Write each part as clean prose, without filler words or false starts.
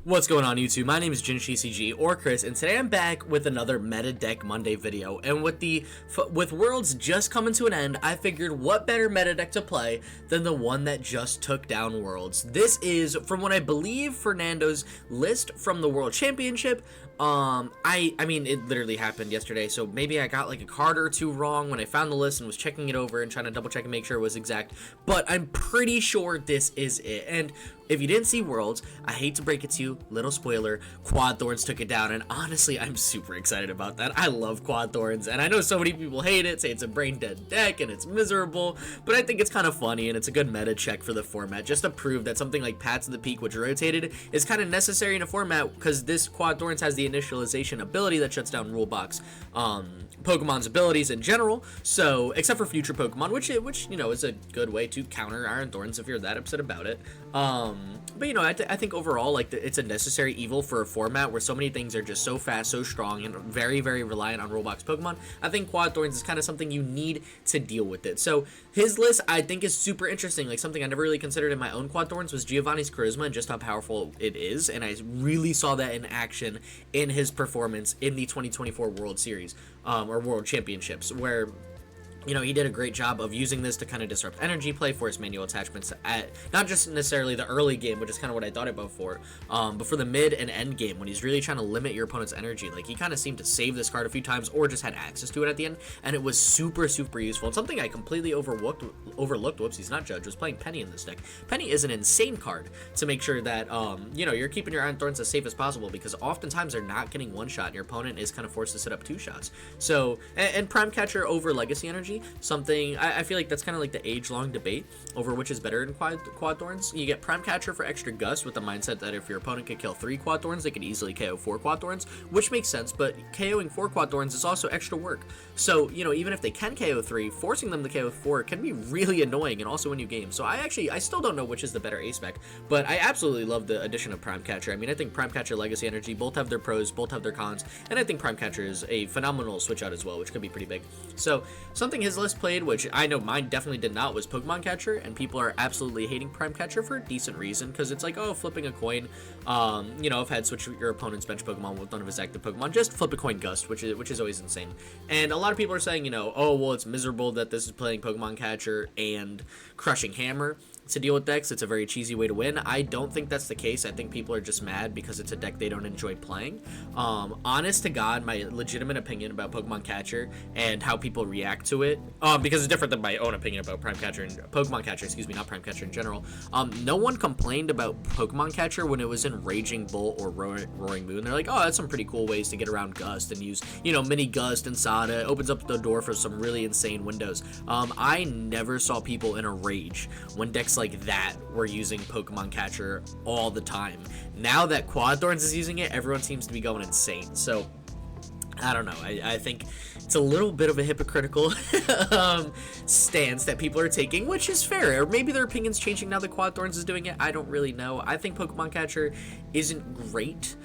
What's going on YouTube? My name is ginj-tcg or Chris, and today I'm back with another Meta Deck Monday video. And with Worlds just coming to an end, I figured what better meta deck to play than the one that just took down Worlds. This is from what I believe Fernando's list from the World Championship. I mean it literally happened yesterday, so maybe I got like a card or two wrong when I found the list and was checking it over and trying to double check and make sure it was exact, but I'm pretty sure this is it. And if you didn't see Worlds, I hate to break it to you, little spoiler, Quad Thorns took it down, and honestly, I'm super excited about that. I love Quad Thorns, and I know so many people hate it, say it's a brain-dead deck, and it's miserable, but I think it's kind of funny, and it's a good meta check for the format, just to prove that something like Paths of the Peak, which rotated, is kind of necessary in a format, because this Quad Thorns has the initialization ability that shuts down Rulebox, Pokemon's abilities in general, so, except for future Pokemon, which you know, is a good way to counter Iron Thorns if you're that upset about it. But you know, I think overall, like, it's a necessary evil for a format where so many things are just so fast, so strong, and very, very reliant on Rulebox Pokemon. I think Quad Thorns is kind of something you need to deal with it. So his list, I think, is super interesting. Like, something I never really considered in my own Quad Thorns was Giovanni's charisma and just how powerful it is, and I really saw that in action in his performance in the 2024 World Series, or World Championships, where, you know, he did a great job of using this to kind of disrupt energy play, force manual attachments at not just necessarily the early game, which is kind of what I thought about for, but for the mid and end game when he's really trying to limit your opponent's energy. Like, he kind of seemed to save this card a few times or just had access to it at the end, and it was super, super useful. And something I completely overlooked, whoopsies, not Judge, was playing Penny in this deck. Penny is an insane card to make sure that, you know, you're keeping your Iron Thorns as safe as possible, because oftentimes they're not getting one shot and your opponent is kind of forced to set up two shots. So, and Prime Catcher over Legacy Energy, something I feel like that's kind of like the age-long debate over which is better in Quad Thorns. You get Prime Catcher for extra gust with the mindset that if your opponent could kill 3 Quad Thorns, they could easily KO 4 Quad Thorns, which makes sense, but KOing 4 Quad Thorns is also extra work. So, you know, even if they can KO 3, forcing them to KO 4 can be really annoying and also win you games. So I still don't know which is the better ace spec, but I absolutely love the addition of Prime Catcher. I mean, I think Prime Catcher, Legacy Energy, both have their pros, both have their cons, and I think Prime Catcher is a phenomenal switch out as well, which could be pretty big. So, something his list played, which I know mine definitely did not, was Pokemon Catcher, and people are absolutely hating Prime Catcher for a decent reason, because it's like, oh, flipping a coin. You know, if had switch your opponent's bench Pokemon with one of his active Pokemon, just flip a coin gust, which is always insane. And a lot of people are saying, you know, oh, well, it's miserable that this is playing Pokemon Catcher and Crushing Hammer to deal with decks. It's a very cheesy way to win. I don't think that's the case. I think people are just mad because it's a deck they don't enjoy playing. Honest to God, my legitimate opinion about Pokemon Catcher and how people react to it, because it's different than my own opinion about Prime Catcher and Pokemon Catcher, excuse me, not Prime Catcher in general. No one complained about Pokemon Catcher when it was in Raging Bull or Roaring Moon. They're like, oh, that's some pretty cool ways to get around Gust and use, you know, mini Gust and Sada. It opens up the door for some really insane windows. I never saw people in a rage when decks like that were using Pokemon Catcher all the time. Now that Quad Thorns is using it, everyone seems to be going insane. So I don't know. I think it's a little bit of a hypocritical stance that people are taking, which is fair. Or maybe their opinion's changing now that Quad Thorns is doing it. I don't really know. I think Pokemon Catcher isn't great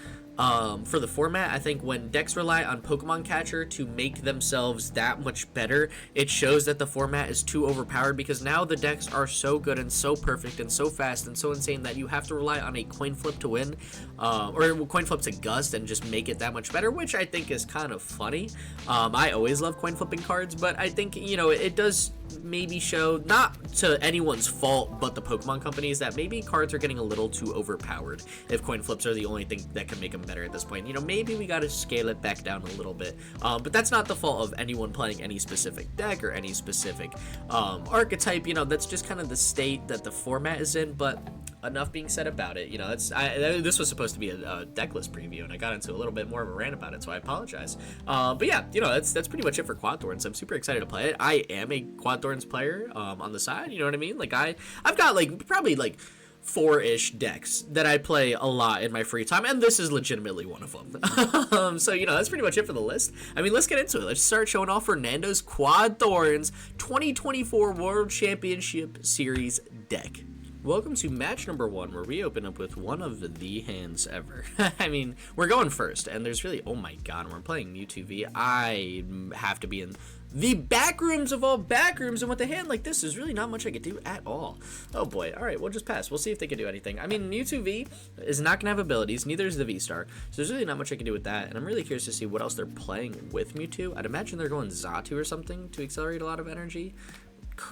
for the format. I think when decks rely on Pokemon Catcher to make themselves that much better, it shows that the format is too overpowered, because now the decks are so good and so perfect and so fast and so insane that you have to rely on a coin flip to win, or coin flip to gust and just make it that much better, which I think is kind of funny. I always love coin flipping cards, but I think, you know, it does maybe show, not to anyone's fault but the Pokemon companies, that maybe cards are getting a little too overpowered if coin flips are the only thing that can make them better at this point. You know, maybe we got to scale it back down a little bit, but that's not the fault of anyone playing any specific deck or any specific archetype. You know, that's just kind of the state that the format is in. But enough being said about it. You know, this was supposed to be a deck list preview, and I got into a little bit more of a rant about it, so I apologize. But yeah, you know, that's pretty much it for Quad Thorns. I'm super excited to play it. I am a Quad Thorns player on the side, you know what I mean? Like, I've got like probably like 4-ish decks that I play a lot in my free time, and this is legitimately one of them. So, you know, that's pretty much it for the list. I mean, let's get into it. Let's start showing off Fernando's Quad Thorns 2024 World Championship Series deck. Welcome to match number 1, where we open up with one of the hands ever. I mean, we're going first, and there's really, oh my god, we're playing Mewtwo V. I have to be in the back rooms of all back rooms, and with a hand like this, there's really not much I could do at all. Oh boy, alright, we'll just pass. We'll see if they can do anything. I mean, Mewtwo V is not going to have abilities, neither is the V-Star, so there's really not much I can do with that, and I'm really curious to see what else they're playing with Mewtwo. I'd imagine they're going Xatu or something to accelerate a lot of energy.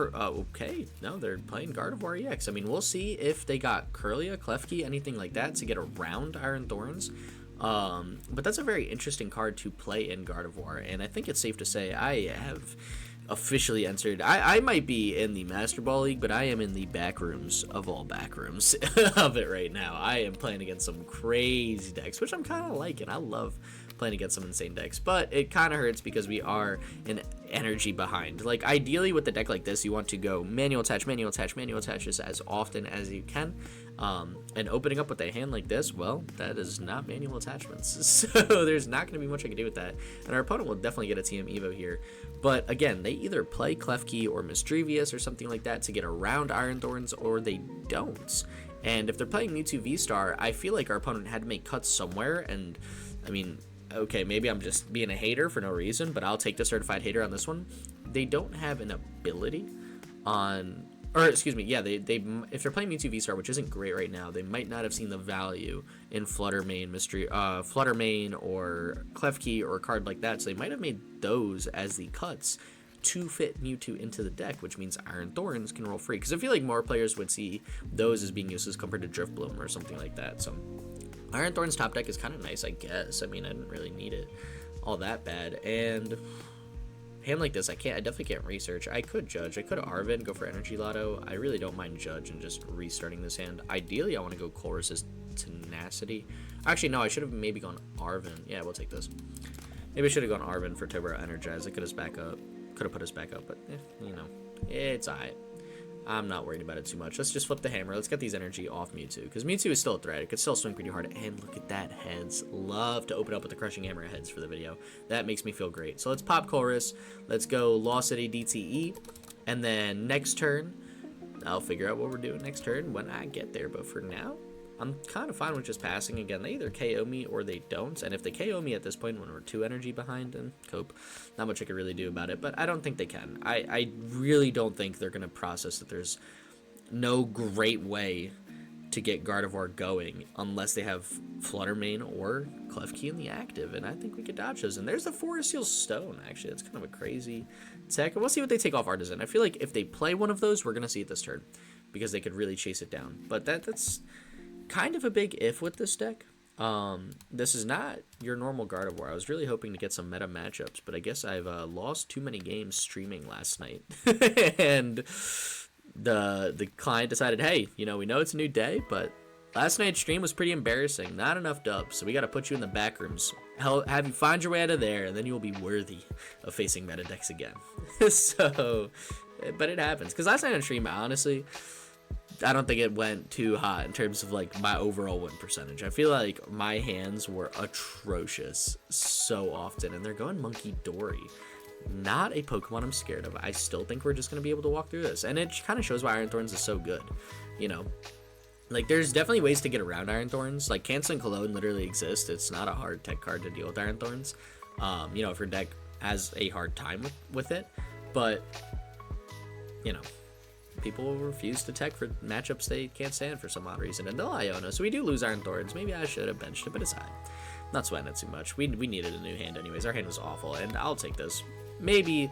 Okay, no, they're playing Gardevoir EX. I mean, we'll see if they got Curlia, Klefki, anything like that to get around Iron Thorns. But that's a very interesting card to play in Gardevoir, and I think it's safe to say I have officially entered. I might be in the Master Ball League, but I am in the back rooms of all back rooms of it right now. I am playing against some crazy decks, which I'm kind of liking. I love playing against some insane decks, but it kind of hurts because we are an energy behind. Like, ideally with a deck like this, you want to go manual attach, manual attach, manual attaches as often as you can, and opening up with a hand like this, well, that is not manual attachments, so there's not going to be much I can do with that, and our opponent will definitely get a TM Evo here. But again, they either play Klefki or Misdrevious or something like that to get around Iron Thorns, or they don't. And if they're playing Mewtwo V-Star, I feel like our opponent had to make cuts somewhere, and I mean, okay, maybe I'm just being a hater for no reason, but I'll take the certified hater on this one. They don't have an ability on, or excuse me, yeah, they if they're playing Mewtwo V-Star, which isn't great right now, they might not have seen the value in Flutter Mane, Flutter Mane or Klefki or a card like that, so they might have made those as the cuts to fit Mewtwo into the deck, which means Iron Thorns can roll free, because I feel like more players would see those as being useless compared to Drift Bloom or something like that. So Iron Thorns top deck is kind of nice, I guess. I mean, I didn't really need it all that bad. And hand like this, I definitely can't research. I could Judge. I could Arven, go for Energy Loto. I really don't mind Judge and just restarting this hand. Ideally, I want to go Colress's Tenacity. Actually, no, I should have maybe gone Arven. Yeah, we'll take this. Maybe I should have gone Arven for Tobero Energize. I could have put us back up, but you know, it's alright. I'm not worried about it too much. Let's just flip the hammer. Let's get these energy off Mewtwo, because Mewtwo is still a threat. It could still swing pretty hard. And look at that, heads. Love to open up with the crushing hammer heads for the video. That makes me feel great. So let's pop Colress. Let's go Lost City DTE. And then next turn, I'll figure out what we're doing next turn when I get there. But for now, I'm kind of fine with just passing. Again, they either KO me or they don't. And if they KO me at this point when we're 2 energy behind, then cope. Not much I can really do about it, but I don't think they can. I really don't think they're going to process that there's no great way to get Gardevoir going unless they have Flutter Mane or Klefki in the active, and I think we could dodge those. And there's the Forest Seal Stone, actually. That's kind of a crazy tech. And we'll see what they take off Artisan. I feel like if they play one of those, we're going to see it this turn, because they could really chase it down. But that's kind of a big if with this deck. This is not your normal Gardevoir. I was really hoping to get some meta matchups, but I guess I've lost too many games streaming last night. And the client decided, hey, you know, we know it's a new day, but last night's stream was pretty embarrassing. Not enough dubs, so we got to put you in the back rooms. Have you find your way out of there, and then you will be worthy of facing meta decks again. So, but it happens. Because last night on stream, honestly, I don't think it went too hot in terms of like my overall win percentage. I feel like my hands were atrocious so often, and they're going Monkey Dory. Not a Pokemon I'm scared of. I still think we're just going to be able to walk through this, and it kind of shows why Iron Thorns is so good. You know, like there's definitely ways to get around Iron Thorns. Like Canceling Cologne literally exists. It's not a hard tech card to deal with Iron Thorns. You know, if your deck has a hard time with it, but you know, people will refuse to tech for matchups they can't stand for some odd reason, and they'll Iono, so we do lose Iron Thorns. Maybe I should have benched it, but it's high. Not sweating it too much. We needed a new hand anyways. Our hand was awful, and I'll take this. Maybe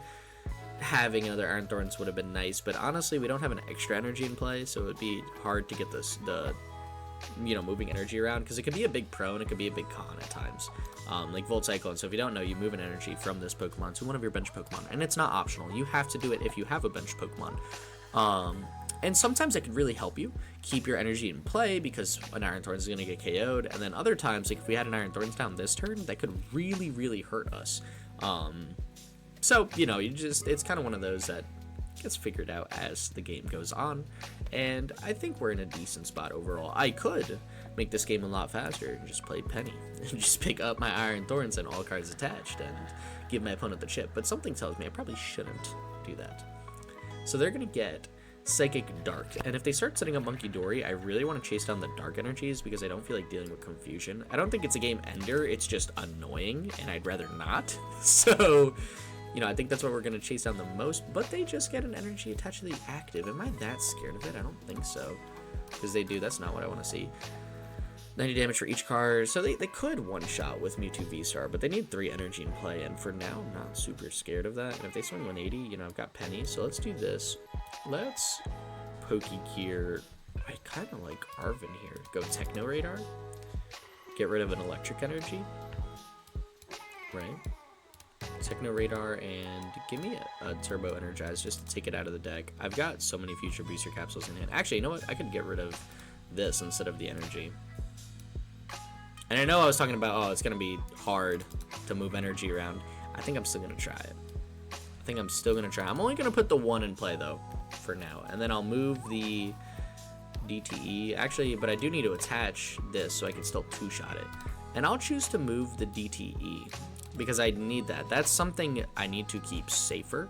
having another Iron Thorns would have been nice, but honestly, we don't have an extra energy in play, so it would be hard to get the you know, moving energy around, because it could be a big pro and it could be a big con at times. Like Volt Cyclone. So if you don't know, you move an energy from this Pokemon to one of your bench Pokemon, and it's not optional. You have to do it if you have a bench Pokemon. And sometimes it could really help you keep your energy in play, because an Iron Thorns is going to get KO'd, and then other times, like if we had an Iron Thorns down this turn, that could really, really hurt us. So, you know, it's kind of one of those that gets figured out as the game goes on, and I think we're in a decent spot overall. I could make this game a lot faster and just play Penny and just pick up my Iron Thorns and all cards attached and give my opponent the chip, but something tells me I probably shouldn't do that. So they're going to get Psychic Dark, and if they start setting up Monkey Dory, I really want to chase down the dark energies, because I don't feel like dealing with confusion. I don't think it's a game ender, it's just annoying, and I'd rather not. So You know, I think that's what we're going to chase down the most, but they just get an energy attached to the active. Am I that scared of it? I don't think so, because they do. That's not what I want to see. 90 damage for each card, so they could one-shot with Mewtwo V-Star, but they need 3 energy in play, and for now, I'm not super scared of that. And if they swing 180, you know, I've got Penny, so let's do this. Let's Pokégear. I kind of like Arven here. Go Techno Radar. Get rid of an electric energy. Right? Techno Radar, and give me a Turbo Energize just to take it out of the deck. I've got so many future booster capsules in hand. Actually, you know what? I could get rid of this instead of the energy. And I know I was talking about, oh, it's going to be hard to move energy around. I think I'm still going to try it. I think I'm still going to try. I'm only going to put the 1 in play, though, for now. And then I'll move the DTE. Actually, but I do need to attach this so I can still 2-shot it. And I'll choose to move the DTE because I need that. That's something I need to keep safer.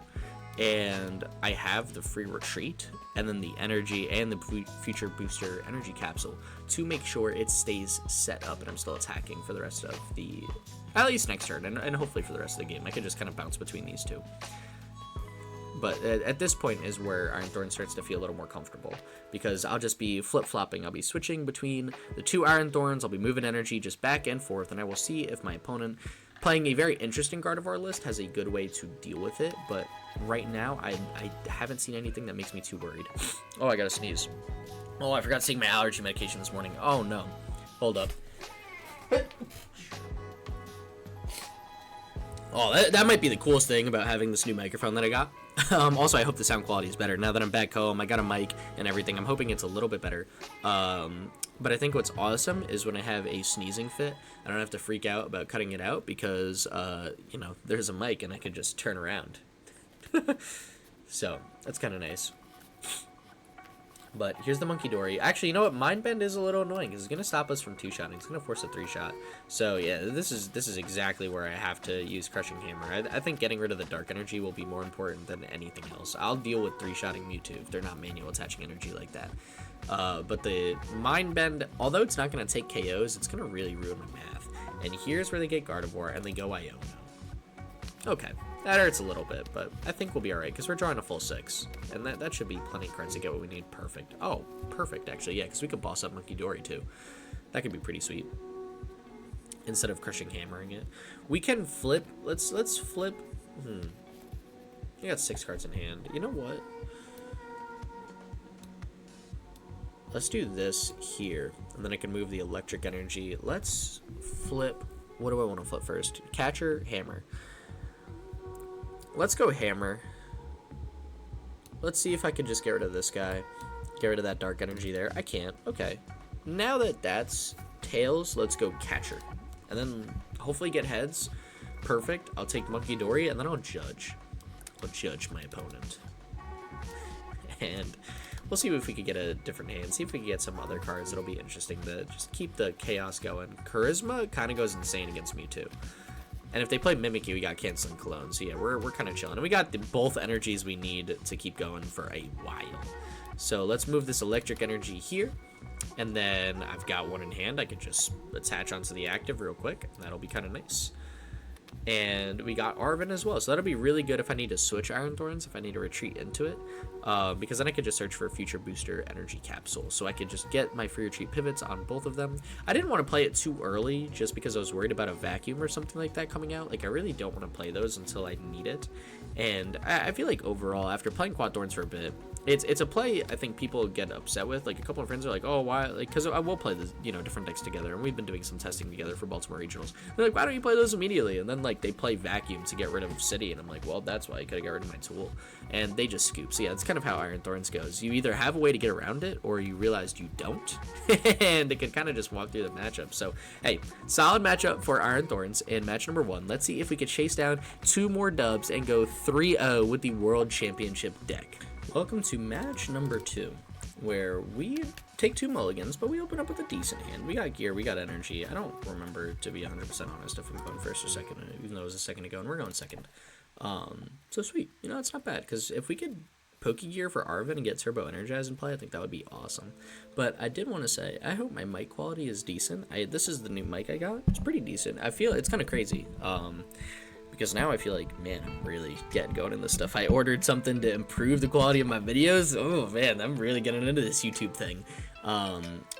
And I have the free retreat and then the energy and the future booster energy capsule to make sure it stays set up and I'm still attacking for the rest of the, at least next turn, and hopefully for the rest of the game. I could just kind of bounce between these two. But at this point is where Iron Thorns starts to feel a little more comfortable, because I'll just be flip-flopping. I'll be switching between the 2 Iron Thorns. I'll be moving energy just back and forth, and I will see if my opponent, playing a very interesting Gardevoir list, has a good way to deal with it. But right now, I haven't seen anything that makes me too worried. Oh, I gotta sneeze. Oh, I forgot to take my allergy medication this morning. Oh, no. Hold up. Oh, that might be the coolest thing about having this new microphone that I got. Also, I hope the sound quality is better. Now that I'm back home, I got a mic and everything. I'm hoping it's a little bit better. But I think what's awesome is when I have a sneezing fit, I don't have to freak out about cutting it out because, you know, there's a mic and I can just turn around. So, that's kind of nice. But here's the Monkey Dory. Actually, you know what? Mind Bend is a little annoying because it's going to stop us from 2-shotting. It's going to force a 3-shot. So, yeah, this is exactly where I have to use Crushing Hammer. I think getting rid of the Dark Energy will be more important than anything else. I'll deal with 3-shotting Mewtwo if they're not manual attaching energy like that. But the Mind Bend, although it's not going to take KOs, it's going to really ruin my math. And here's where they get Gardevoir, and they go Iono. Okay. That hurts a little bit, but I think we'll be alright, because we're drawing a full 6. And that should be plenty of cards to get what we need. Perfect. Oh, perfect, actually, yeah, because we could boss up Monkey Dory, too. That could be pretty sweet. Instead of Crushing Hammering it. We can flip. Let's flip. I got 6 cards in hand. You know what? Let's do this here, and then I can move the Electric Energy. Let's flip. What do I want to flip first? Catcher, Hammer. Let's go Hammer. Let's see if I can just get rid of this guy. Get rid of that Dark Energy there. I can't. Okay. Now that that's Tails, let's go Catcher. And then hopefully get heads. Perfect. I'll take Monkey Dory, and then I'll judge. I'll judge my opponent. And we'll see if we could get a different hand. See if we can get some other cards that'll be interesting to just keep the chaos going. Charisma kind of goes insane against me, too. And if they play Mimikyu, we got Canceling Cologne. So yeah, we're kind of chilling. And we got both energies we need to keep going for a while. So let's move this Electric Energy here. And then I've got 1 in hand. I could just attach onto the active real quick. And that'll be kind of nice. And we got Arven as well. So that'll be really good if I need to switch Iron Thorns, if I need to retreat into it. Because then I could just search for a future booster energy capsule. So I could just get my free retreat pivots on both of them. I didn't want to play it too early just because I was worried about a vacuum or something like that coming out. Like, I really don't want to play those until I need it. And I feel like overall, after playing Quad Thorns for a bit, it's a play I think people get upset with. Like, a couple of friends are like, oh, why? Like, because I will play the, you know, different decks together, and we've been doing some testing together for Baltimore Regionals. They're like, why don't you play those immediately? And then, like, they play Vacuum to get rid of City, and I'm like, well, that's why I could have got rid of my tool. And they just scoop. So yeah, that's kind of how Iron Thorns goes. You either have a way to get around it, or you realized you don't, and it can kind of just walk through the matchup. So, hey, solid matchup for Iron Thorns in match number 1. Let's see if we could chase down 2 more dubs and go 3-0 with the World Championship deck. Welcome to match number 2, where we take 2 mulligans, but we open up with a decent hand. We got gear, we got energy. I don't remember, to be 100% honest, if I'm going first or second, even though it was a second ago, and we're going second. So sweet. You know, it's not bad, because if we could Pokégear for Arven and get Turbo Energize in play, I think that would be awesome. But I did want to say, I hope my mic quality is decent. This is the new mic I got. It's pretty decent. I feel it's kind of crazy. because now I feel like, man, I'm really getting going in this stuff. I ordered something to improve the quality of my videos. Oh man, I'm really getting into this YouTube thing.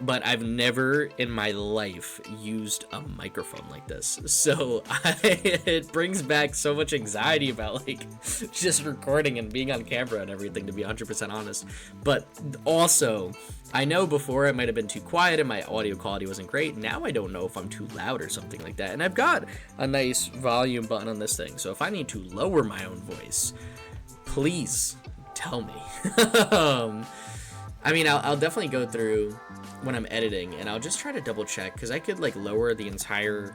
But I've never in my life used a microphone like this, so it brings back so much anxiety about like just recording and being on camera and everything, to be 100% honest. But also, I know before I might have been too quiet and my audio quality wasn't great. Now I don't know if I'm too loud or something like that. And I've got a nice volume button on this thing, so if I need to lower my own voice, please tell me. I mean, I'll definitely go through when I'm editing, and I'll just try to double check, because I could like lower the entire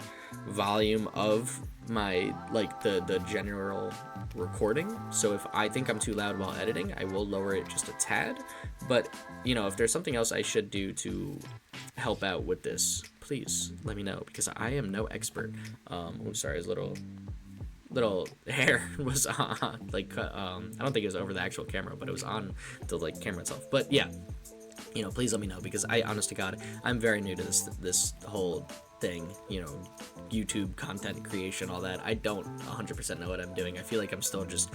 volume of my like the general recording. So if I think I'm too loud while editing, I will lower it just a tad. But you know, if there's something else I should do to help out with this, please let me know, because I am no expert. Oh, sorry, his little hair was on, like I don't think it was over the actual camera, but it was on the like camera itself. But yeah, you know, please let me know, because I, honest to God, I'm very new to this whole thing, you know, YouTube content creation, all that. I don't 100% know what I'm doing. I feel like I'm still just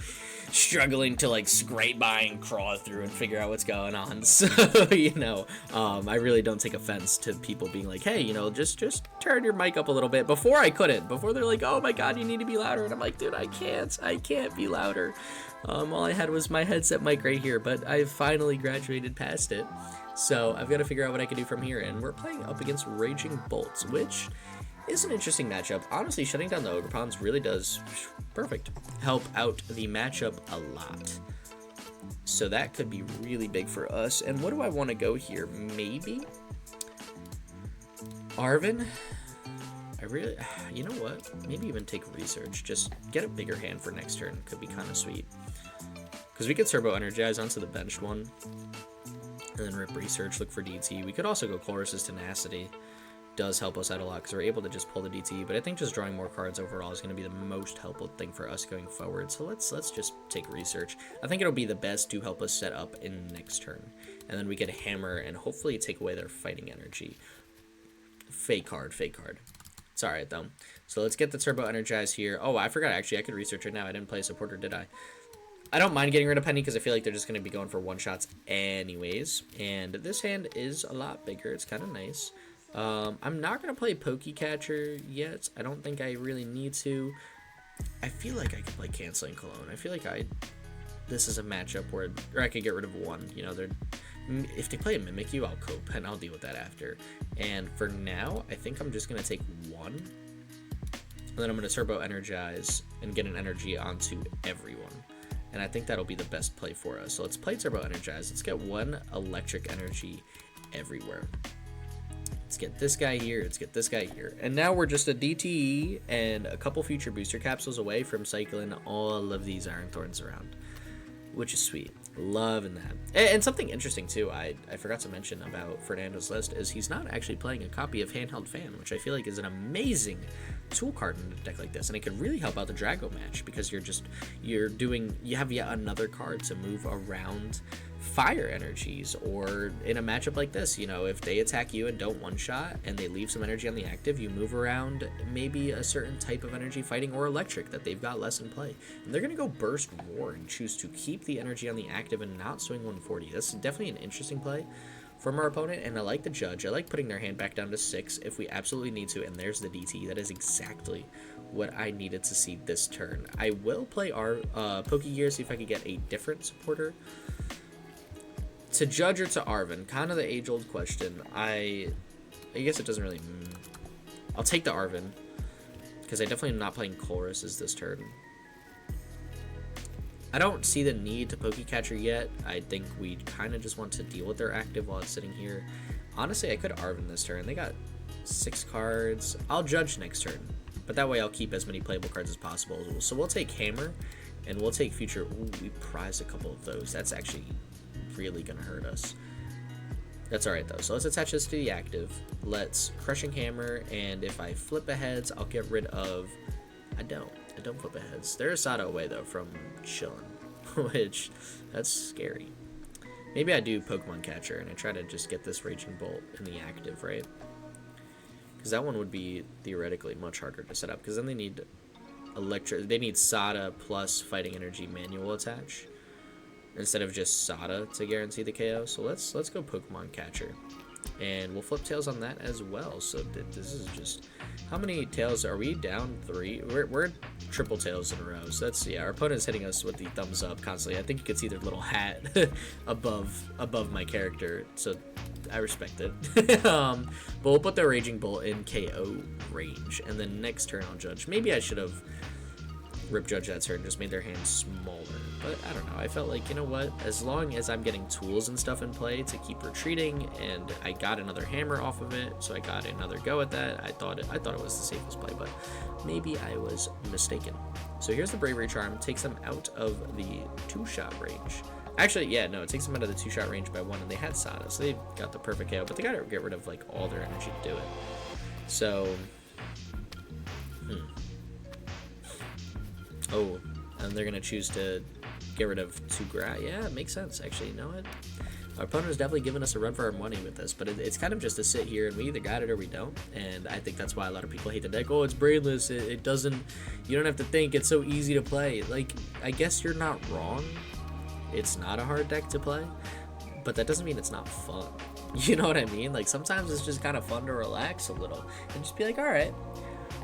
struggling to like scrape by and crawl through and figure out what's going on. So, you know, I really don't take offense to people being like, hey, you know, just turn your mic up a little bit. Before I couldn't. Before they're like, oh my God, you need to be louder. And I'm like, dude, I can't be louder. All I had was my headset mic right here, but I've finally graduated past it. So I've got to figure out what I can do from here, and we're playing up against Raging Bolts, which is an interesting matchup. Honestly, shutting down the Ogre Ponds really does help out the matchup a lot. So that could be really big for us. And what do I want to go here? Maybe Arven? You know what? Maybe even take Research. Just get a bigger hand for next turn. Could be kind of sweet. Because we could Turbo Energize onto the benched one. And then rip Research, look for DT. We could also go Colress's Tenacity. Does help us out a lot because we're able to just pull the DT. But I think just drawing more cards overall is going to be the most helpful thing for us going forward. So let's just take Research. I think it'll be the best to help us set up in next turn. And then we get a Hammer and hopefully take away their fighting energy. Fake card. It's alright though. So let's get the Turbo Energize here. Oh, I forgot actually I could Research right now. I didn't play a supporter, did I? I don't mind getting rid of Penny because I feel like they're just going to be going for one-shots anyways. And this hand is a lot bigger. It's kind of nice. I'm not going to play Pokécatcher yet. I don't think I really need to. I feel like I could play Canceling Cologne. I feel like this is a matchup where I could get rid of one. You know, if they play a Mimikyu, I'll cope, and I'll deal with that after. And for now, I think I'm just going to take one. And then I'm going to Turbo Energize and get an energy onto everyone. And I think that'll be the best play for us. So let's play Turbo Energize. Let's get one electric energy everywhere. Let's get this guy here. Let's get this guy here. And now we're just a DTE and a couple future booster capsules away from cycling all of these Iron Thorns around, which is sweet. Loving that. And something interesting too, I forgot to mention about Fernando's list is he's not actually playing a copy of Handheld Fan, which I feel like is an amazing tool card in a deck like this, and it could really help out the Drago match because you have yet another card to move around fire energies. Or in a matchup like this, you know, if they attack you and don't one-shot and they leave some energy on the active, you move around maybe a certain type of energy fighting or electric that they've got less in play, and they're gonna go Burst Roar and choose to keep the energy on the active and not swing 140. That's definitely an interesting play from our opponent, and I like the Judge. I like putting their hand back down to 6 if we absolutely need to, and there's the DT. That is exactly what I needed to see this turn. I will play our Pokégear, see if I could get a different supporter. To Judge or to Arven, kind of the age-old question. I guess it doesn't really... I'll take the Arven, because I definitely am not playing Colress this turn. I don't see the need to Pokécatcher yet. I think we kind of just want to deal with their active while it's sitting here. Honestly, I could Arven this turn. They got 6 cards. I'll Judge next turn, but that way I'll keep as many playable cards as possible. So we'll take Hammer, and we'll take Future. Ooh, we prize a couple of those. That's actually really gonna hurt us. That's alright though. So let's attach this to the active. Let's Crushing Hammer, and if I flip a heads, I'll get rid of... I don't flip a heads. They're a Sato away though from chilling, which that's scary. Maybe I do Pokemon Catcher and I try to just get this Raging Bolt in the active, right? Because that one would be theoretically much harder to set up, because then they need electric. They need Sada plus Fighting Energy manual attach instead of just Sada to guarantee the KO. So let's go Pokemon Catcher, and we'll flip tails on that as well. So this is just, how many tails are we down? 3. We're triple tails in a row. So that's, yeah, our opponent's hitting us with the thumbs up constantly. I think you can see their little hat above my character, so I respect it. But we'll put the Raging Bolt in KO range, and then next turn I'll judge. Maybe I should have Rip Judge that turn, just made their hands smaller, but I don't know. I felt like, you know what, as long as I'm getting tools and stuff in play to keep retreating, and I got another hammer off of it, so I got another go at that. I thought it was the safest play, but maybe I was mistaken. So here's the Bravery Charm, takes them out of the 2-shot range. Actually, yeah, no, it takes them out of the 2-shot range by 1, and they had Sada, so they got the perfect KO, but they gotta get rid of like all their energy to do it. So, oh, and they're gonna choose to get rid of 2 GRI. Yeah, it makes sense, actually. You know what? Our opponent is definitely giving us a run for our money with this, but it's kind of just to sit here, and we either got it or we don't. And I think that's why a lot of people hate the deck. Oh, it's brainless. It doesn't. You don't have to think. It's so easy to play. Like, I guess you're not wrong. It's not a hard deck to play, but that doesn't mean it's not fun. You know what I mean? Like, sometimes it's just kind of fun to relax a little and just be like, all right,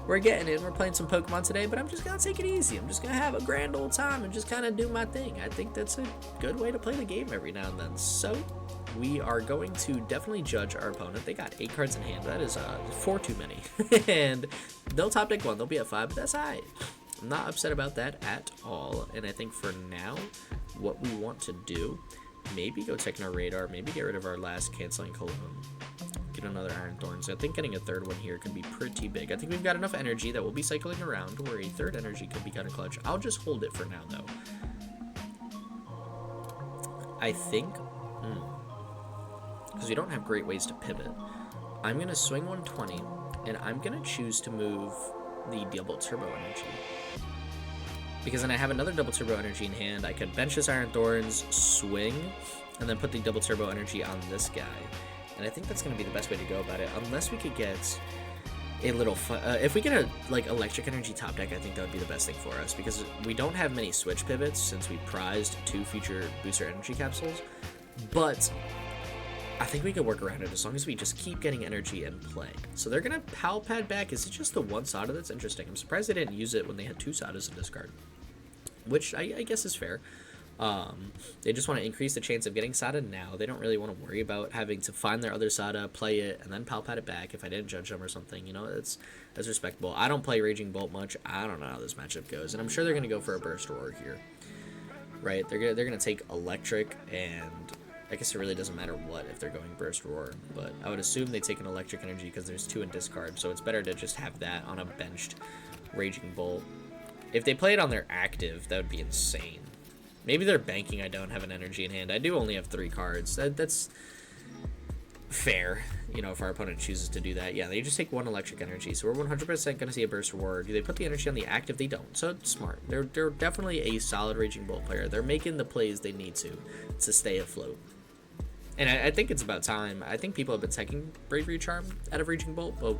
we're getting in, we're playing some Pokemon today, but I'm just gonna take it easy. I'm just gonna have a grand old time and just kind of do my thing. I think that's a good way to play the game every now and then. So we are going to definitely judge our opponent. They got 8 cards in hand. That is 4 too many. And they'll top deck 1, they'll be at 5, but that's alright. I'm not upset about that at all. And I think for now, what we want to do, maybe go Techno Radar, maybe get rid of our last Canceling Cologne, get another Iron Thorns. I think getting a 3rd one here could be pretty big. I think we've got enough energy that we'll be cycling around where a 3rd energy could be kind of clutch. I'll just hold it for now, though. I think, because we don't have great ways to pivot, I'm going to swing 120, and I'm going to choose to move the double turbo energy. Because then I have another double turbo energy in hand. I could bench this Iron Thorns, swing, and then put the double turbo energy on this guy. And I think that's going to be the best way to go about it, unless we could get a little if we get a like electric energy top deck, I think that would be the best thing for us, because we don't have many switch pivots since we prized 2 future booster energy capsules. But I think we could work around it as long as we just keep getting energy in play. So they're going to PAL pad back. Is it just the 1 Sada? That's interesting. I'm surprised they didn't use it when they had 2 Sadas in discard, which I guess is fair. They just want to increase the chance of getting Sada now. They don't really want to worry about having to find their other Sada, play it, and then PAL pad it back if I didn't judge them or something. You know, that's respectable. I don't play Raging Bolt much. I don't know how this matchup goes, and I'm sure they're going to go for a Burst Roar here, right? They're gonna take Electric, and I guess it really doesn't matter what if they're going Burst Roar, but I would assume they take an Electric Energy because there's 2 in discard, so it's better to just have that on a benched Raging Bolt. If they play it on their active, that would be insane. Maybe they're banking I don't have an energy in hand. I do only have 3 cards. That's fair, you know, if our opponent chooses to do that. Yeah, they just take 1 electric energy, so we're 100% going to see a Burst Roar. Do they put the energy on the active? They don't, so it's smart. They're definitely a solid Raging Bolt player. They're making the plays they need to stay afloat. And I think it's about time. I think people have been taking Bravery Charm out of Raging Bolt, but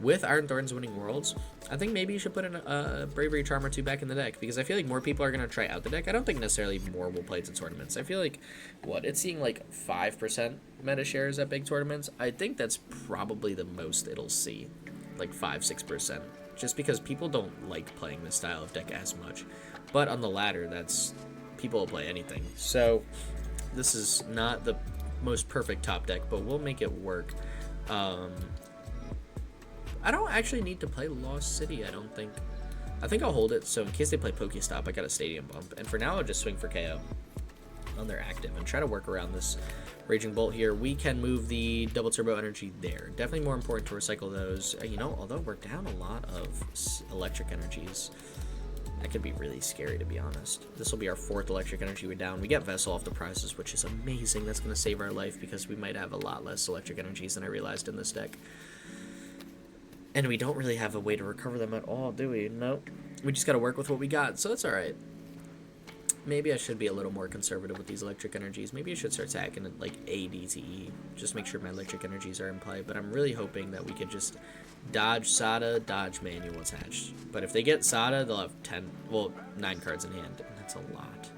with Iron Thorns winning Worlds, I think maybe you should put in a Bravery Charm or 2 back in the deck, because I feel like more people are going to try out the deck. I don't think necessarily more will play it in tournaments. I feel like, it's seeing like 5% meta shares at big tournaments. I think that's probably the most it'll see, like 5-6%, just because people don't like playing this style of deck as much. But on the ladder, people will play anything. So this is not the most perfect top deck, but we'll make it work. I don't actually need to play Lost City, I don't think. I think I'll hold it, so in case they play Pokestop, I got a Stadium Bump. And for now, I'll just swing for KO on their active and try to work around this Raging Bolt here. We can move the double turbo energy there. Definitely more important to recycle those. You know, although we're down a lot of electric energies, that could be really scary, to be honest. This will be our 4th electric energy we're down. We get Vessel off the prizes, which is amazing. That's going to save our life, because we might have a lot less electric energies than I realized in this deck. And we don't really have a way to recover them at all, do we? Nope. We just got to work with what we got, so that's alright. maybe I should be a little more conservative with these electric energies. Maybe I should start attacking at like ADTE. Just make sure my electric energies are in play. But I'm really hoping that we could just dodge Sada, dodge manual attached. But if they get Sada, they'll have 9 cards in hand. And that's a lot.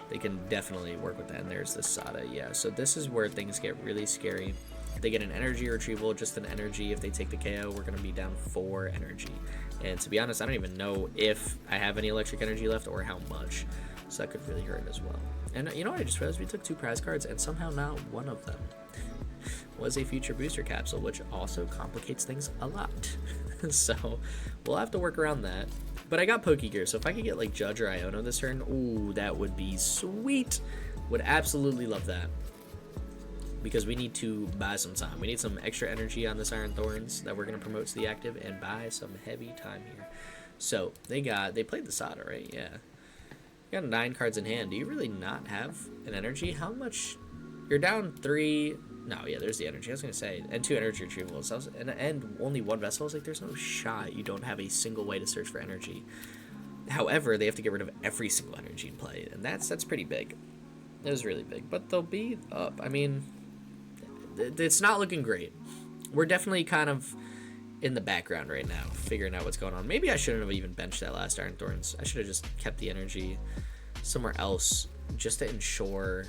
They can definitely work with that. And there's the Sada, yeah. So this is where things get really scary. If they get an energy retrieval, just an energy. If they take the KO, we're going to be down 4 energy. And to be honest, I don't even know if I have any electric energy left or how much. So that could really hurt as well. And you know what? I just realized we took 2 prize cards, and somehow not one of them was a future booster capsule, which also complicates things a lot. So we'll have to work around that. But I got Pokégear, so if I could get like Judge or Iono this turn, ooh, that would be sweet. Would absolutely love that. Because we need to buy some time. We need some extra energy on this Iron Thorns that we're going to promote to the active and buy some heavy time here. So they played the Sada, right? Yeah. You got 9 cards in hand. Do you really not have an energy? How much? You're down 3. No, yeah, there's the energy. I was going to say. And 2 energy retrievals. And only 1 vessel. I was like, there's no shot you don't have a single way to search for energy. However, they have to get rid of every single energy in play. And that's pretty big. It was really big. But they'll be up. I mean, it's not looking great. We're definitely kind of in the background right now, figuring out what's going on. Maybe I shouldn't have even benched that last Iron Thorns. I should have just kept the energy somewhere else just to ensure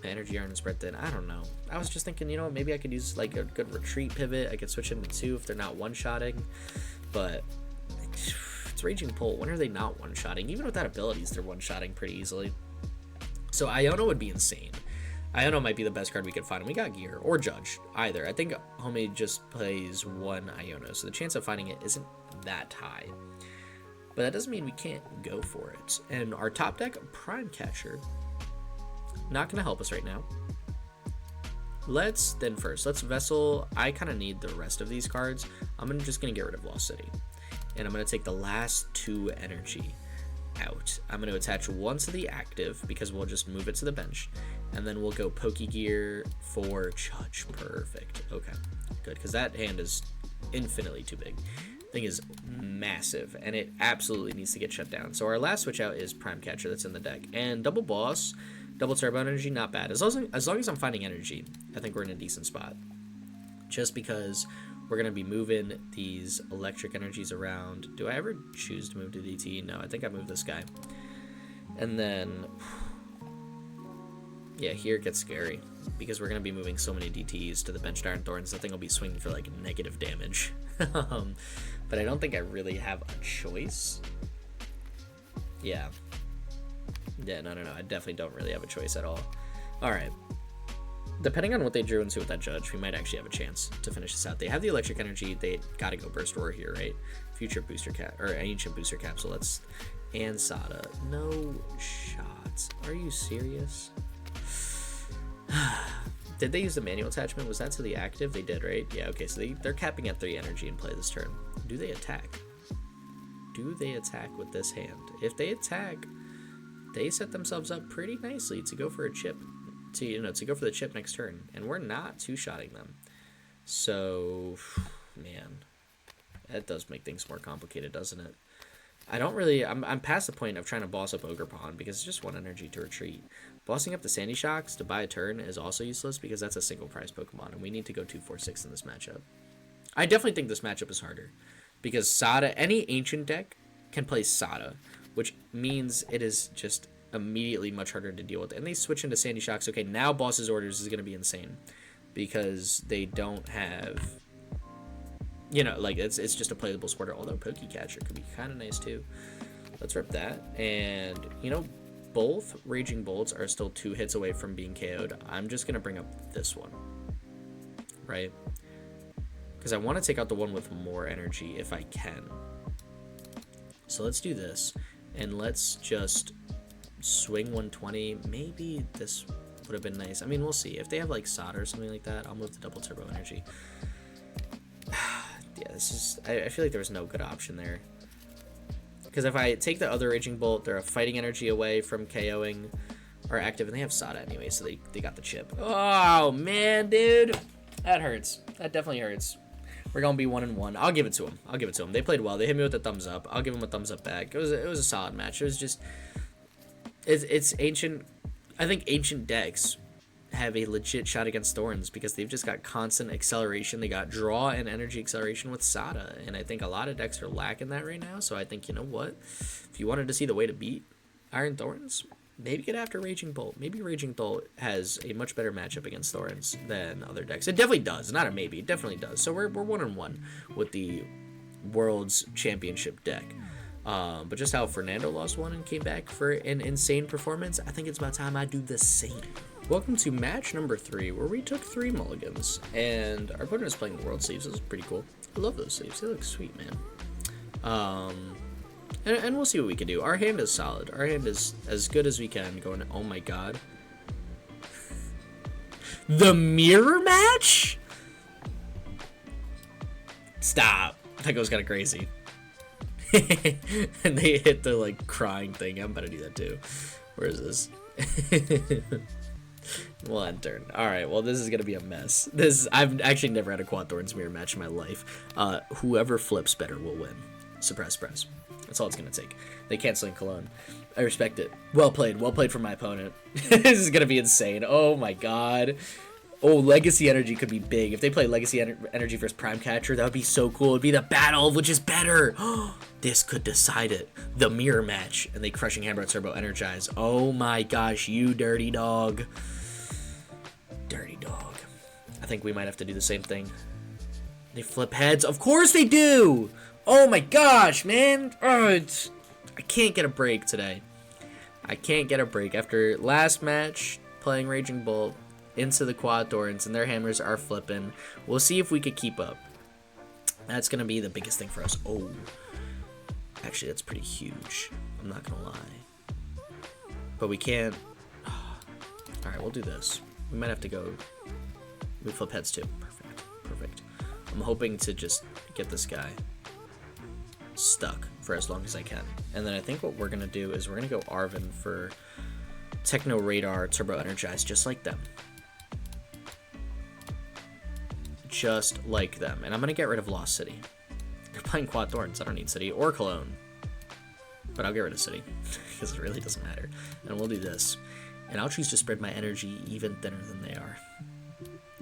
my energy aren't spread thin. I don't know. I was just thinking, you know, maybe I could use like a good retreat pivot. I could switch into 2 if they're not one-shotting. But it's Raging Pole. When are they not one-shotting? Even without abilities, they're one-shotting pretty easily. So Iono would be insane. Iono might be the best card we could find. And we got Gear or Judge, either. I think Homie just plays 1 Iono, so the chance of finding it isn't that high. But that doesn't mean we can't go for it. And our top deck, Prime Catcher, not going to help us right now. Let's Vessel. I kind of need the rest of these cards. I'm just going to get rid of Lost City. And I'm going to take the last 2 energy out. I'm going to attach 1 to the active because we'll just move it to the bench. And then we'll go Pokégear for Judge. Perfect. Okay, good, because that hand is infinitely too big. Thing is massive, and it absolutely needs to get shut down. So our last switch out is Prime Catcher that's in the deck. And double boss, double turbo energy, not bad. As long as I'm finding energy, I think we're in a decent spot. Just because we're going to be moving these electric energies around. Do I ever choose to move to DT? No, I think I moved this guy. And then, yeah, here it gets scary. Because we're going to be moving so many DTs to the benched Iron Thorns, that thing will be swinging for like negative damage. But I don't think I really have a choice. Yeah. Yeah, no. I definitely don't really have a choice at all. Alright. Depending on what they drew into with that Judge, we might actually have a chance to finish this out. They have the electric energy. They gotta go Burst Roar here, right? Future booster cap or ancient booster capsule. And Sada. No shots. Are you serious? Did they use the manual attachment? Was that to the active? They did, right? Yeah, okay, so they're capping at 3 energy in play this turn. Do they attack? Do they attack with this hand? If they attack, they set themselves up pretty nicely to go for a chip. To go for the chip next turn. And we're not two-shotting them. So, man. That does make things more complicated, doesn't it? I'm past the point of trying to boss up Ogre Pawn because it's just 1 energy to retreat. Bossing up the Sandy Shocks to buy a turn is also useless because that's a single prize Pokemon and we need to go 2-4-6 in this matchup. I definitely think this matchup is harder because Sada, any ancient deck can play Sada, which means it is just immediately much harder to deal with. And they switch into Sandy Shocks. Okay, now Boss's Orders is going to be insane because they don't have... You know, like, it's just a playable supporter, although Pokécatcher could be kind of nice, too. Let's rip that. And, you know, both Raging Bolts are still 2 hits away from being KO'd. I'm just going to bring up this one. Right? Because I want to take out the one with more energy if I can. So let's do this. And let's just swing 120. Maybe this would have been nice. I mean, we'll see. If they have, like, Sada or something like that, I'll move the double turbo energy. Yeah, this is... I feel like there was no good option there. Because if I take the other Raging Bolt, they're a fighting energy away from KOing our active, and they have Sada anyway, so they got the chip. Oh, man, dude. That hurts. That definitely hurts. We're going to be 1-1. I'll give it to them. They played well. They hit me with a thumbs up. I'll give them a thumbs up back. It was a solid match. It was just... it's ancient. I think ancient decks have a legit shot against Thorns because they've just got constant acceleration. They got draw and energy acceleration with Sada, and I think a lot of decks are lacking that right now. So I think, you know what, if you wanted to see the way to beat Iron Thorns, maybe get after Raging Bolt. Maybe Raging Bolt has a much better matchup against Thorns than other decks. It definitely does. Not a maybe. It definitely does. So we're 1-1 with the World's Championship deck. But just how Fernando lost one and came back for an insane performance, I think it's about time I do the same. Welcome to match number 3, where we took 3 mulligans, and our opponent is playing the World sleeves. This is pretty cool. I love those sleeves. They look sweet, man. And we'll see what we can do. Our hand is solid. Our hand is as good as we can going. Oh my god. The mirror match? Stop. That goes kind of crazy. And they hit the like crying thing. I'm about to do that too. Where is this? We'll end turn. Alright, well this is gonna be a mess. I've actually never had a Quad Thorns mirror match in my life. Whoever flips better will win. Suppress press. That's all it's gonna take. They Canceling Cologne. I respect it. Well played from my opponent. This is gonna be insane. Oh my god. Oh, Legacy Energy could be big. If they play Legacy Energy versus Prime Catcher, that would be so cool. It'd be the battle of which is better. This could decide it. The mirror match. And they Crushing Hammer Turbo Energize. Oh my gosh, you dirty dog. Dirty dog. I think we might have to do the same thing. They flip heads. Of course they do. Oh my gosh, man. I can't get a break today. I can't get a break. After last match, playing Raging Bolt into the Quad Thorns, and their hammers are flipping. We'll see if we could keep up. That's going to be the biggest thing for us. Oh. Actually, that's pretty huge. I'm not going to lie. But we can't. Alright, we'll do this. We might have to go. We flip heads too. Perfect. I'm hoping to just get this guy stuck for as long as I can. And then I think what we're going to do is we're going to go Arven for Techno Radar Turbo Energize, just like them. Just like them. And I'm going to get rid of Lost City. They're playing Quad Thorns. I don't need City or Cologne. But I'll get rid of City because it really doesn't matter. And we'll do this. And I'll choose to spread my energy even thinner than they are.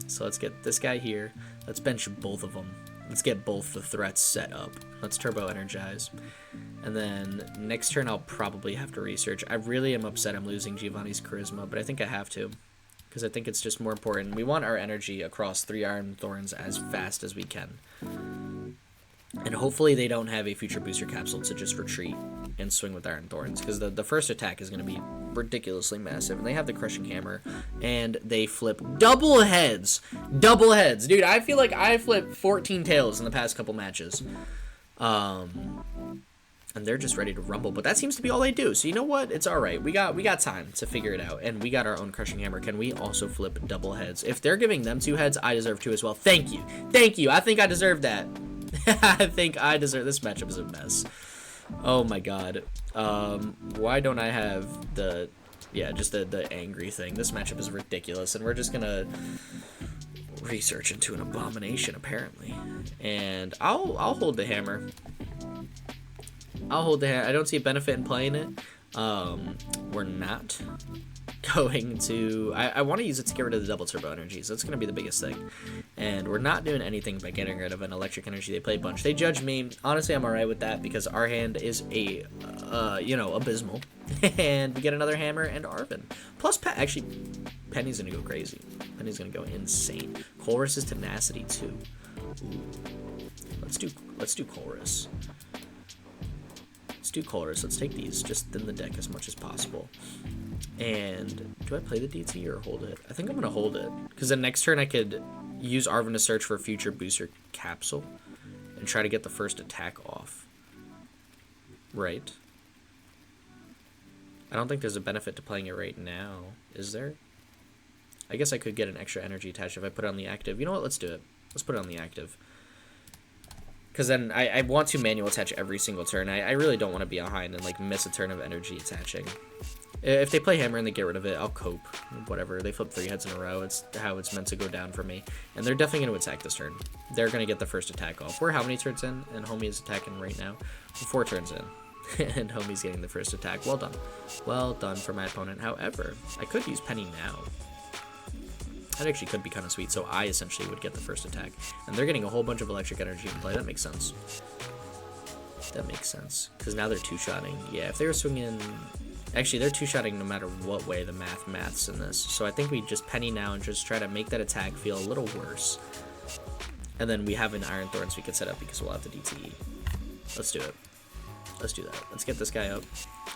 So let's get this guy here. Let's bench both of them. Let's get both the threats set up. Let's Turbo Energize. And then next turn I'll probably have to research. I really am upset I'm losing Giovanni's Charisma, but I think I have to. Because I think it's just more important. We want our energy across 3 Iron Thorns as fast as we can. And hopefully they don't have a future booster capsule to just retreat and swing with Iron Thorns. Because the first attack is going to be ridiculously massive. And they have the Crushing Hammer. And they flip double heads. Double heads. Dude, I feel like I flipped 14 tails in the past couple matches. And they're just ready to rumble, but that seems to be all they do. So you know what? It's all right. We got time to figure it out, and we got our own Crushing Hammer. Can we also flip double heads? If they're giving them 2 heads, I deserve 2 as well. Thank you. I think I deserve that. I think I deserve. This matchup is a mess. Oh my god. Why don't I have the just the angry thing? This matchup is ridiculous, and we're just gonna research into an abomination apparently. And I'll hold the hammer. I don't see a benefit in playing it. We're not going to. I want to use it to get rid of the double turbo energy, so that's going to be the biggest thing. And we're not doing anything by getting rid of an electric energy. They play a bunch. They judge me. Honestly, I'm alright with that because our hand is abysmal. And we get another hammer and Arven. Plus, actually, Penny's going to go crazy. Penny's going to go insane. Colress is Tenacity too. Ooh. Let's do Colress. Let's do Colress. Let's take these just in the deck as much as possible. And do I play the DT or hold it? I think I'm going to hold it. Because then next turn I could use Arven to search for a future booster capsule. And try to get the first attack off. Right? I don't think there's a benefit to playing it right now. Is there? I guess I could get an extra energy attached if I put it on the active. You know what? Let's do it. Let's put it on the active. Because then I want to manual attach every single turn. I really don't want to be behind and like miss a turn of energy attaching. If they play hammer and they get rid of it, I'll cope. Whatever. They flip 3 heads in a row. It's how it's meant to go down for me. And they're definitely going to attack this turn. They're going to get the first attack off. We're how many turns in? And homie is attacking right now. We're 4 turns in. And homie's getting the first attack. Well done. Well done for my opponent. However, I could use Penny now. That actually could be kind of sweet. So I essentially would get the first attack. And they're getting a whole bunch of electric energy in play. That makes sense. That makes sense. Because now they're two-shotting. Yeah, if they were swinging... Actually, they're two-shotting no matter what way the maths in this. So I think we just Penny now and just try to make that attack feel a little worse. And then we have an Iron Thorns we can set up because we'll have the DTE. Let's do it. Let's do that. Let's get this guy up.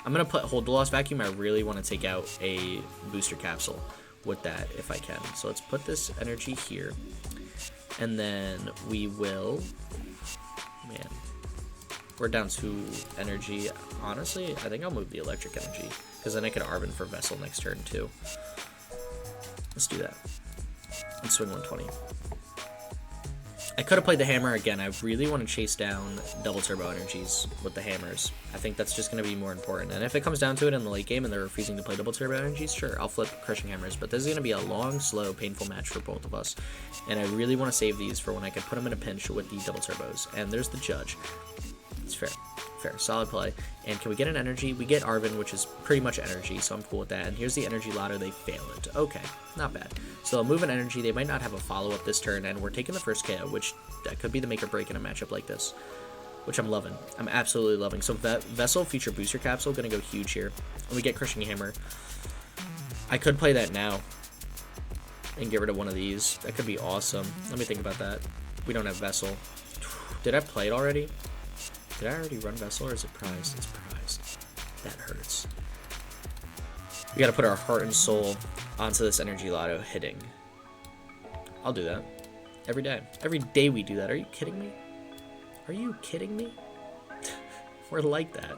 I'm going to hold the Lost Vacuum. I really want to take out a booster capsule with that if I can. So let's put this energy here. And then we will... Man. We're down 2 energy. Honestly, I think I'll move the electric energy. Because then I can Arven for Vessel next turn too. Let's do that. Let's swing 120. I could have played the hammer again. I really want to chase down double turbo energies with the hammers. I think that's just going to be more important. And if it comes down to it in the late game and they're refusing to play double turbo energies, sure, I'll flip crushing hammers. But this is going to be a long, slow, painful match for both of us. And I really want to save these for when I can put them in a pinch with the double turbos. And there's the judge. It's fair. Fair. Solid play. And can we get an energy? We get Arven, which is pretty much energy, so I'm cool with that. And here's the Energy Loto. They fail it. Okay. Not bad. So they'll move an energy. They might not have a follow-up this turn, and we're taking the first KO, which that could be the make or break in a matchup like this, which I'm loving. I'm absolutely loving. So Vessel feature booster capsule going to go huge here. And we get Crushing Hammer. I could play that now and get rid of one of these. That could be awesome. Let me think about that. We don't have Vessel. Did I play it already? Did I already run Vessel, or is it prized? It's prized. That hurts. We gotta put our heart and soul onto this Energy Loto hitting. I'll do that. Every day. Every day we do that. Are you kidding me? Are you kidding me? We're like that.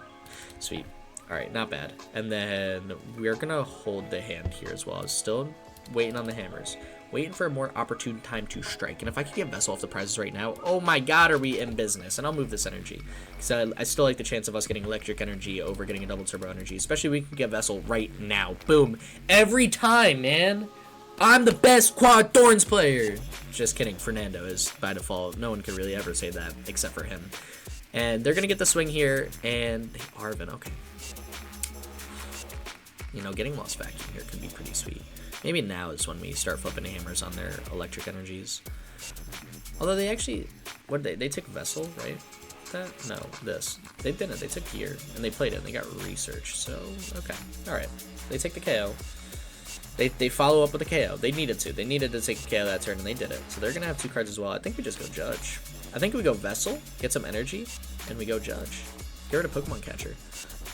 Sweet. Alright, not bad. And then we're gonna hold the hand here as well. Still waiting on the hammers. Waiting for a more opportune time to strike. And if I could get Vessel off the prizes right now, oh my god, are we in business? And I'll move this energy. Because I still like the chance of us getting electric energy over getting a double turbo energy. Especially if we can get Vessel right now. Boom. Every time, man. I'm the best Quad Thorns player. Just kidding. Fernando is by default. No one could really ever say that except for him. And they're going to get the swing here. And they Arven. Okay. You know, getting Lost Vacuum here could be pretty sweet. Maybe now is when we start flipping hammers on their electric energies. Although they actually, what did they took Vessel, right? That? No, this. They didn't. They took Gear, and they played it, and they got Research. So, okay. Alright. They take the KO. They follow up with a KO. They needed to. They needed to take a KO that turn, and they did it. So they're going to have 2 cards as well. I think we just go Judge. I think we go Vessel, get some energy, and we go Judge. Get rid of Pokemon Catcher.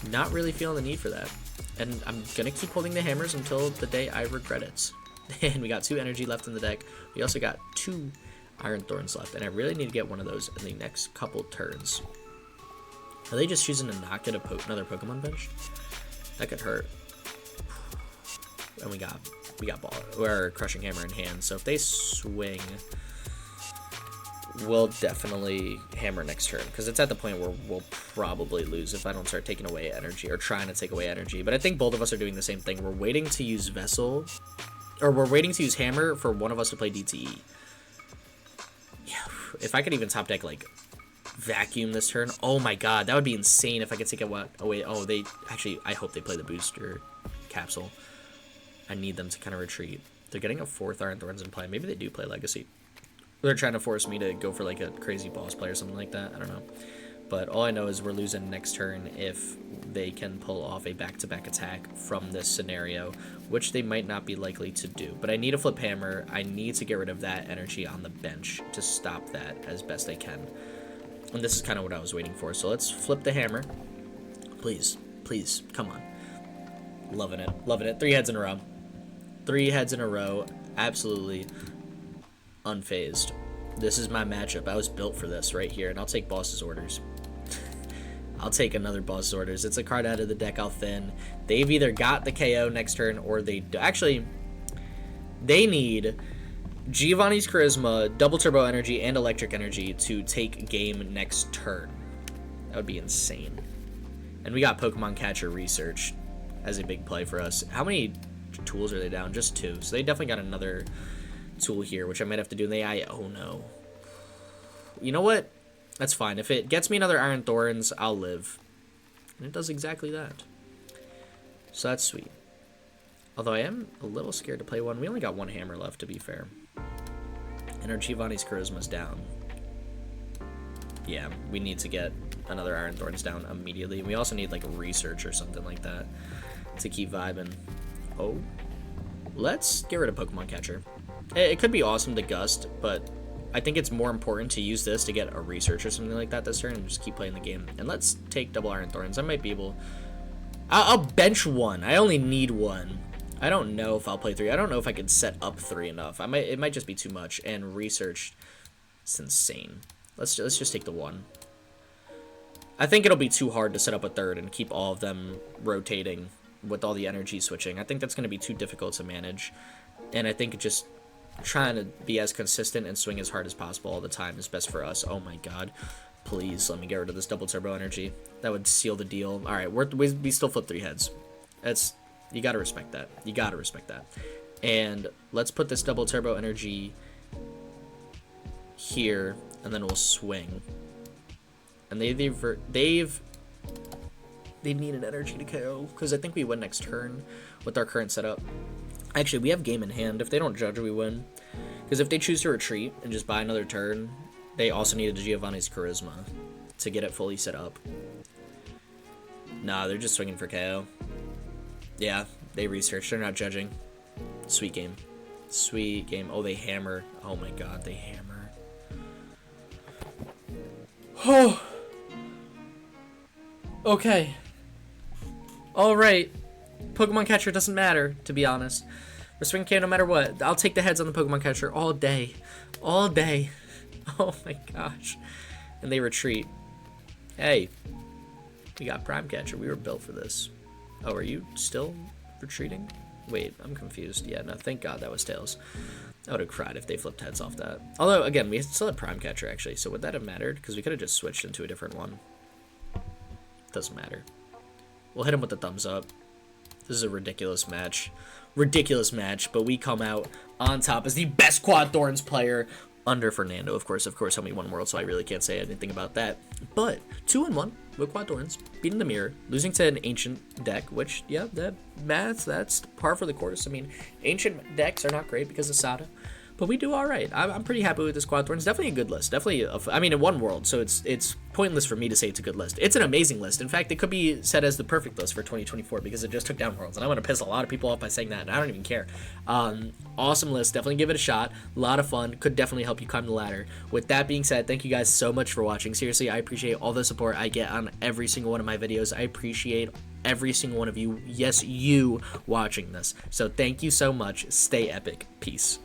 Not really feeling the need for that. And I'm going to keep holding the hammers until the day I regret it. And we got 2 energy left in the deck. We also got 2 Iron Thorns left. And I really need to get one of those in the next couple turns. Are they just choosing to not get another Pokemon bench? That could hurt. And we got ball or Crushing Hammer in hand. So if they swing, we'll definitely hammer next turn, because it's at the point where we'll probably lose if I don't start taking away energy or trying to take away energy. But I think both of us are doing the same thing. We're waiting to use Vessel, or we're waiting to use Hammer for one of us to play DTE. Yeah, if I could even top deck like Vacuum this turn, oh my god, that would be insane if I could take it away. Oh, they actually, I hope they play the booster capsule. I need them to kind of retreat. They're getting a 4th Iron Thorns in play. Maybe they do play Legacy. They're trying to force me to go for like a crazy boss play or something like that. I don't know. But all I know is we're losing next turn if they can pull off a back-to-back attack from this scenario, which they might not be likely to do. But I need a flip hammer. I need to get rid of that energy on the bench to stop that as best I can. And this is kind of what I was waiting for. So let's flip the hammer. Please. Please. Come on. Loving it. Loving it. 3 heads in a row. 3 heads in a row. Absolutely unfazed. This is my matchup. I was built for this right here, and I'll take Boss's Orders. I'll take another Boss's Orders. It's a card out of the deck I'll thin. They've either got the KO next turn, or they actually, they need Giovanni's Charisma, Double Turbo Energy, and Electric Energy to take game next turn. That would be insane. And we got Pokemon Catcher Research as a big play for us. How many tools are they down? Just 2. So they definitely got another tool here, which I might have to do. Oh no. You know what? That's fine. If it gets me another Iron Thorns, I'll live. And it does exactly that. So that's sweet. Although I am a little scared to play one. We only got one hammer left, to be fair. And our Giovanni's Charisma's down. Yeah, we need to get another Iron Thorns down immediately. We also need, like, research or something like that to keep vibing. Oh. Let's get rid of Pokemon Catcher. It could be awesome to Gust, but I think it's more important to use this to get a research or something like that this turn and just keep playing the game. And let's take double Iron Thorns. I might be able... I'll bench one. I only need one. I don't know if I'll play 3. I don't know if I can set up 3 enough. It might just be too much. And research, it's insane. Let's just take the 1. I think it'll be too hard to set up a 3rd and keep all of them rotating with all the energy switching. I think that's going to be too difficult to manage. And I think just trying to be as consistent and swing as hard as possible all the time is best for us. Oh my god. Please let me get rid of this double turbo energy. That would seal the deal. Alright, we still flip 3 heads. You gotta respect that. You gotta respect that. And let's put this double turbo energy here, and then we'll swing. And they need an energy to KO, because I think we win next turn with our current setup. Actually, we have game in hand. If they don't judge, we win. Because if they choose to retreat and just buy another turn, they also needed Giovanni's Charisma to get it fully set up. Nah, they're just swinging for KO. Yeah, they research. They're not judging. Sweet game. Sweet game. Oh, they hammer. Oh my god, they hammer. Oh. Okay. Alright. Pokemon Catcher doesn't matter, to be honest. We're swinging KO no matter what. I'll take the heads on the Pokemon Catcher all day. All day. Oh my gosh. And they retreat. Hey. We got Prime Catcher. We were built for this. Oh, are you still retreating? Wait, I'm confused. Yeah, no, thank God that was Tails. I would have cried if they flipped heads off that. Although, again, we still had Prime Catcher, actually. So would that have mattered? Because we could have just switched into a different one. Doesn't matter. We'll hit him with the thumbs up. This is a ridiculous match. Ridiculous match, but we come out on top as the best Quad Thorns player under Fernando, of course, only one world, so I really can't say anything about that. But 2-1 with Quad Thorns, beating the mirror, losing to an ancient deck, which, yeah, that's par for the course. I mean, ancient decks are not great because of Sada, but we do all right. I'm pretty happy with this Quad Thorns. Definitely a good list. Definitely, I mean, in one world, so it's pointless for me to say it's a good list. It's an amazing list. In fact, it could be set as the perfect list for 2024 because it just took down worlds, and I want to piss a lot of people off by saying that, and I don't even care. Awesome list. Definitely give it a shot. A lot of fun. Could definitely help you climb the ladder. With that being said, thank you guys so much for watching. Seriously, I appreciate all the support I get on every single one of my videos. I appreciate every single one of you. Yes, you watching this. So thank you so much. Stay epic. Peace.